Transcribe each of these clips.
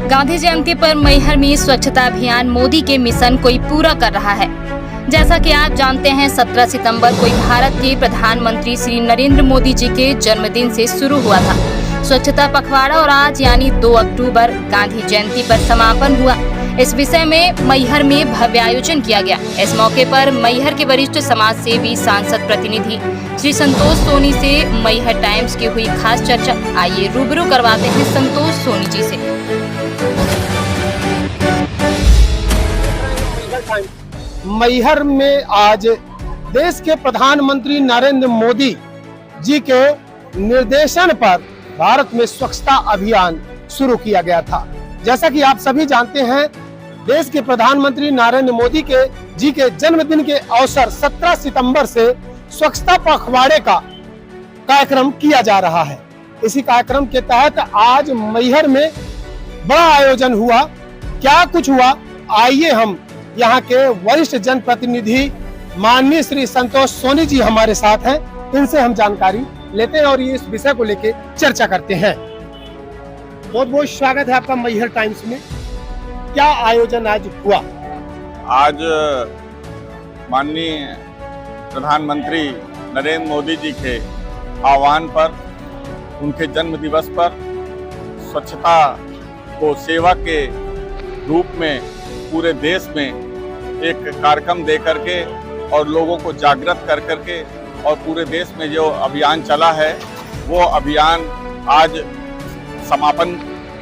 गांधी जयंती पर मैहर में स्वच्छता अभियान मोदी के मिशन को पूरा कर रहा है। जैसा कि आप जानते हैं, 17 सितंबर को भारत के प्रधानमंत्री श्री नरेंद्र मोदी जी के जन्मदिन से शुरू हुआ था स्वच्छता पखवाड़ा और आज यानी 2 अक्टूबर गांधी जयंती पर समापन हुआ। इस विषय में मैहर में भव्य आयोजन किया गया। इस मौके पर मैहर के वरिष्ठ समाज सेवी सांसद प्रतिनिधि श्री संतोष सोनी से मैहर टाइम्स की हुई खास चर्चा। आइए रूबरू करवाते हैं संतोष सोनी जी से। मैहर में आज देश के प्रधानमंत्री नरेंद्र मोदी जी के निर्देशन पर भारत में स्वच्छता अभियान शुरू किया गया था। जैसा कि आप सभी जानते हैं, देश के प्रधानमंत्री नरेंद्र मोदी जी के जन्मदिन के अवसर 17 सितंबर से स्वच्छता पखवाड़े का कार्यक्रम किया जा रहा है। इसी कार्यक्रम के तहत आज मैहर में बड़ा आयोजन हुआ। क्या कुछ हुआ, आइए हम यहाँ के वरिष्ठ जनप्रतिनिधि माननीय श्री संतोष सोनी जी हमारे साथ हैं, इनसे हम जानकारी लेते हैं और ये इस विषय को लेकर चर्चा करते हैं। बहुत बहुत स्वागत है आपका मैहर टाइम्स में। क्या आयोजन आज हुआ? आज माननीय प्रधानमंत्री नरेंद्र मोदी जी के आह्वान पर, उनके जन्म दिवस पर स्वच्छता को सेवा के रूप में पूरे देश में एक कार्यक्रम दे करके और लोगों को जागृत कर करके और पूरे देश में जो अभियान चला है वो अभियान आज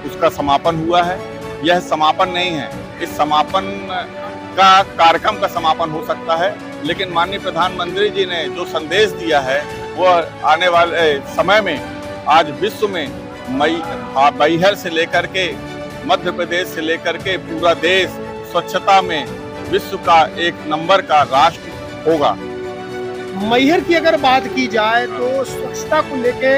उसका समापन हुआ है। यह समापन नहीं है, इस समापन का कार्यक्रम का समापन हो सकता है, लेकिन माननीय प्रधानमंत्री जी ने जो संदेश दिया है वो आने वाले समय में आज विश्व में मैहर से लेकर के मध्य प्रदेश से लेकर के पूरा देश स्वच्छता में विश्व का एक नंबर का राष्ट्र होगा। मैहर की अगर बात की जाए तो स्वच्छता को लेके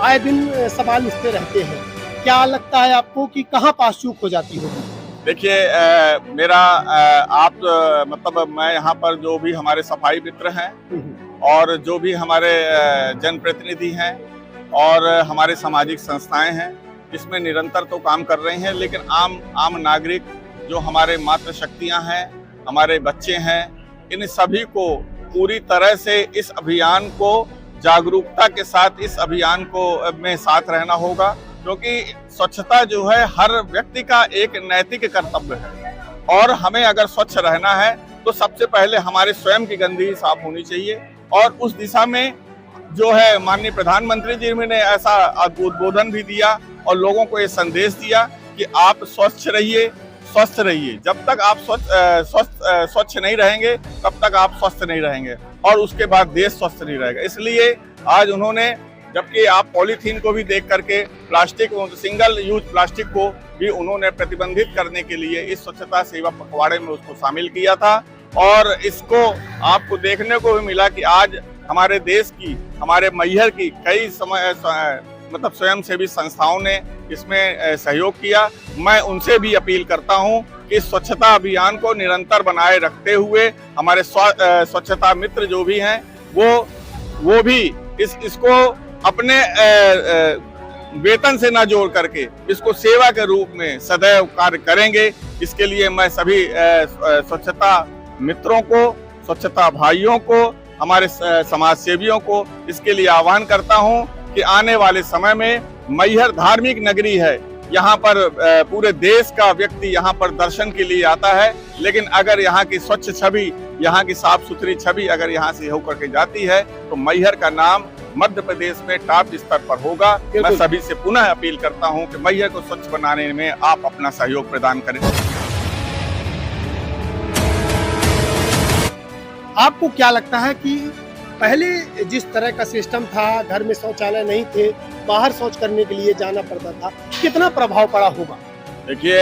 आए दिन सवाल उठते रहते हैं। क्या लगता है आपको कि कहाँ पास चूक हो जाती होगी? देखिए, मतलब मैं यहाँ पर जो भी हमारे सफाई मित्र हैं और जो भी हमारे जनप्रतिनिधि हैं और हमारे सामाजिक संस्थाएं हैं, इसमें निरंतर तो काम कर रहे हैं, लेकिन आम नागरिक जो हमारे मातृ शक्तियां हैं, हमारे बच्चे हैं, इन सभी को पूरी तरह से इस अभियान को जागरूकता के साथ इस अभियान को में साथ रहना होगा, क्योंकि स्वच्छता जो है हर व्यक्ति का एक नैतिक कर्तव्य है और हमें अगर स्वच्छ रहना है तो सबसे पहले हमारे स्वयं की गंदगी साफ होनी चाहिए। और उस दिशा में जो है माननीय प्रधानमंत्री जी ने ऐसा उद्बोधन भी दिया और लोगों को ये संदेश दिया कि आप स्वस्थ रहिए, स्वस्थ रहिए। जब तक आप स्वच्छ नहीं रहेंगे तब तक आप स्वस्थ नहीं रहेंगे और उसके बाद देश स्वस्थ नहीं रहेगा। इसलिए आज उन्होंने, जबकि आप पॉलीथीन को भी देख करके प्लास्टिक, सिंगल यूज प्लास्टिक को भी उन्होंने प्रतिबंधित करने के लिए इस स्वच्छता सेवा पखवाड़े में उसको शामिल किया था। और इसको आपको देखने को भी मिला कि आज हमारे देश की, हमारे मैहर की कई मतलब स्वयंसेवी संस्थाओं ने इसमें सहयोग किया। मैं उनसे भी अपील करता हूं कि स्वच्छता अभियान को निरंतर बनाए रखते हुए हमारे स्वच्छता मित्र जो भी हैं वो भी इसको अपने वेतन से ना जोड़ करके इसको सेवा के रूप में सदैव कार्य करेंगे। इसके लिए मैं सभी स्वच्छता मित्रों को, स्वच्छता भाइयों को, हमारे समाज सेवियों को इसके लिए आह्वान करता हूं कि आने वाले समय में मैहर धार्मिक नगरी है। यहाँ पर पूरे देश का व्यक्ति यहाँ पर दर्शन के लिए आता है, लेकिन अगर यहाँ की स्वच्छ छवि, यहाँ की साफ सुथरी छवि अगर यहाँ से होकर के जाती है तो मैहर का नाम मध्य प्रदेश में टॉप स्तर पर होगा। मैं सभी से पुनः अपील करता हूँ कि मैहर को स्वच्छ बनाने में आप अपना सहयोग प्रदान करें। आपको क्या लगता है कि पहले जिस तरह का सिस्टम था, घर में शौचालय नहीं थे, बाहर शौच करने के लिए जाना पड़ता था, कितना प्रभाव पड़ा होगा? देखिए,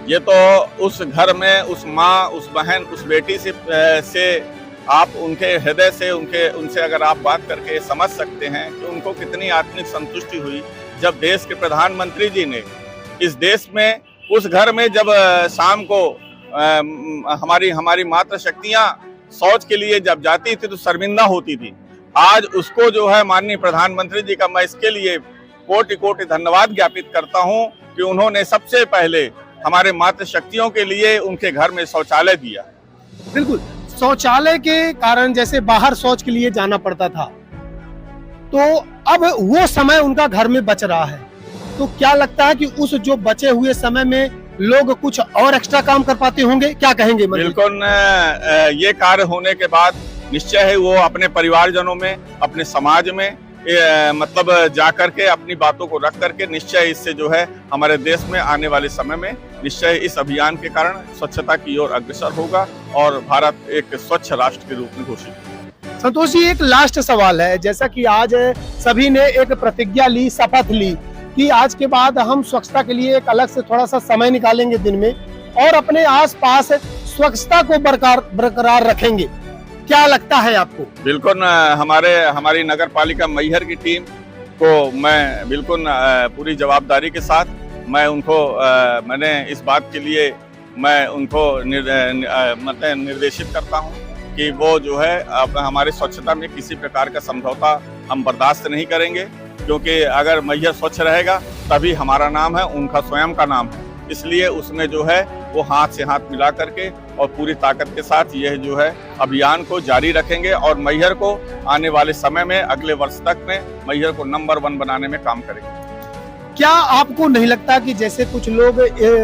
ये तो उस घर में उस माँ, उस बहन, उस बेटी से आप उनके हृदय से उनसे अगर आप बात करके समझ सकते हैं कि उनको कितनी आत्मिक संतुष्टि हुई जब देश के प्रधानमंत्री जी ने इस देश में उस घर में जब शाम को हमारी मातृशक्तियां शौच के लिए जब जाती थी तो शर्मिंदा होती थी। आज उसको जो है माननीय प्रधानमंत्री जी का मैं इसके लिए कोटि कोटि धन्यवाद ज्ञापित करता हूं कि उन्होंने सबसे पहले हमारे मातृशक्तियों के लिए उनके घर में शौचालय दिया। बिल्कुल, शौचालय के कारण जैसे बाहर शौच के लिए जाना पड़ता था, तो अब वो समय उनका घर में बच रहा है। तो क्या लगता है कि उस जो बचे हुए समय में लोग कुछ और एक्स्ट्रा काम कर पाते होंगे? क्या कहेंगे? बिल्कुल, ये कार्य होने के बाद निश्चय है वो अपने परिवारजनों में, अपने समाज में मतलब जा करके अपनी बातों को रख करके निश्चय इससे जो है हमारे देश में आने वाले समय में निश्चय इस अभियान के कारण स्वच्छता की ओर अग्रसर होगा और भारत एक स्वच्छ राष्ट्र के रूप में घोषित। संतोष जी, एक लास्ट सवाल है। जैसा कि आज सभी ने एक प्रतिज्ञा ली, शपथ ली कि आज के बाद हम स्वच्छता के लिए एक अलग से थोड़ा सा समय निकालेंगे दिन में और अपने आसपास स्वच्छता को बरकरार रखेंगे। क्या लगता है आपको? बिल्कुल, हमारी नगर पालिका मैहर की टीम को मैं बिल्कुल पूरी जवाबदारी के साथ मैंने इस बात के लिए मैं उनको निर्देशित करता हूं कि वो जो है अब हमारे स्वच्छता में किसी प्रकार का समझौता हम बर्दाश्त नहीं करेंगे, क्योंकि अगर मैहर स्वच्छ रहेगा तभी हमारा नाम है, उनका स्वयं का नाम है। इसलिए उसमें जो है वो हाथ से हाथ मिला करके और पूरी ताकत के साथ यह जो है अभियान को जारी रखेंगे और मैहर को आने वाले समय में अगले वर्ष तक में मैहर को नंबर 1 बनाने में काम करेंगे। क्या आपको नहीं लगता कि जैसे कुछ लोग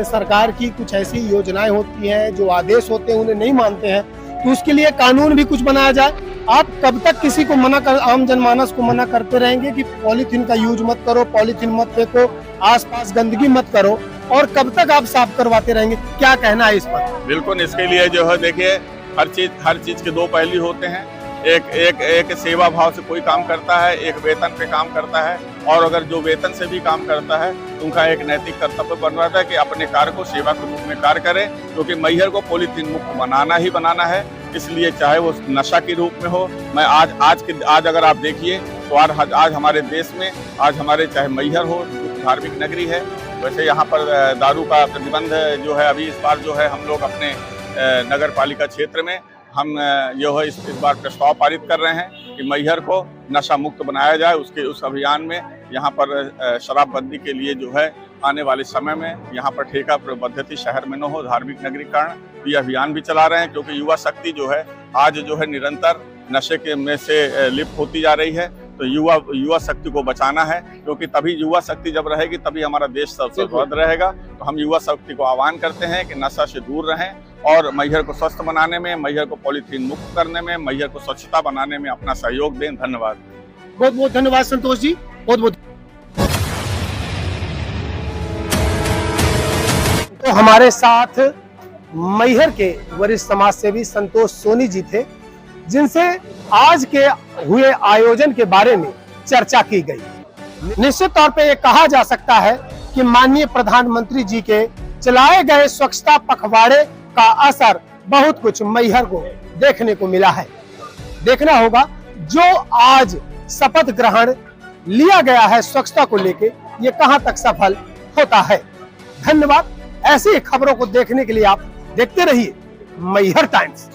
सरकार की कुछ ऐसी योजनाएं होती हैं, जो आदेश होते हैं उन्हें नहीं मानते हैं, तो उसके लिए कानून भी कुछ बनाया जाए? आप कब तक किसी को आम जनमानस को मना करते रहेंगे कि पॉलीथीन का यूज मत करो, पॉलीथीन मत फेंको, आसपास गंदगी मत करो, और कब तक आप साफ करवाते रहेंगे? क्या कहना है इस पर? बिल्कुल, इसके लिए जो है देखिए हर चीज के 2 पहलू होते हैं। एक सेवा भाव से कोई काम करता है, एक वेतन पे काम करता है, और अगर जो वेतन से भी काम करता है तो उनका एक नैतिक कर्तव्य बन रहा है कि अपने कार्य को सेवा के रूप में कार्य करें, क्योंकि मैहर को पॉलीथीन मुक्त बनाना ही बनाना है। इसलिए चाहे वो नशा के रूप में हो, मैं आज अगर आप देखिए तो आज हमारे देश में आज हमारे चाहे मैहर हो, धार्मिक नगरी है, वैसे यहाँ पर दारू का प्रतिबंध जो है अभी इस बार जो है हम लोग अपने नगर पालिका क्षेत्र में हम जो है इस बार प्रस्ताव पारित कर रहे हैं कि मैहर को नशा मुक्त बनाया जाए। उस अभियान में यहाँ पर शराबबंदी के लिए जो है आने वाले समय में यहाँ पर ठेका पद्धति शहर में न हो, धार्मिक नगरी कारण ये अभियान भी चला रहे हैं, क्योंकि युवा शक्ति जो है आज जो है निरंतर नशे के में से लिप्त होती जा रही है। तो युवा शक्ति को बचाना है, क्योंकि तभी युवा शक्ति जब रहेगी तभी हमारा देश सर्वसम्पन्न रहेगा। तो हम युवा शक्ति को आह्वान करते हैं कि नशा से दूर रहें और मैहर को स्वस्थ बनाने में, मैहर को पॉलीथीन मुक्त करने में, मैहर को स्वच्छता बनाने में अपना सहयोग दें। धन्यवाद। बहुत बहुत धन्यवाद संतोष जी, बहुत बहुत। तो हमारे साथ मैहर के वरिष्ठ समाज सेवी संतोष सोनी जी थे, जिनसे आज के हुए आयोजन के बारे में चर्चा की गई। निश्चित तौर पे ये कहा जा सकता है कि माननीय प्रधानमंत्री जी के चलाए गए स्वच्छता पखवाड़े का असर बहुत कुछ मैहर को देखने को मिला है। देखना होगा जो आज शपथ ग्रहण लिया गया है स्वच्छता को लेके, ये कहां तक सफल होता है। धन्यवाद। ऐसी खबरों को देखने के लिए आप देखते रहिए मैहर टाइम्स।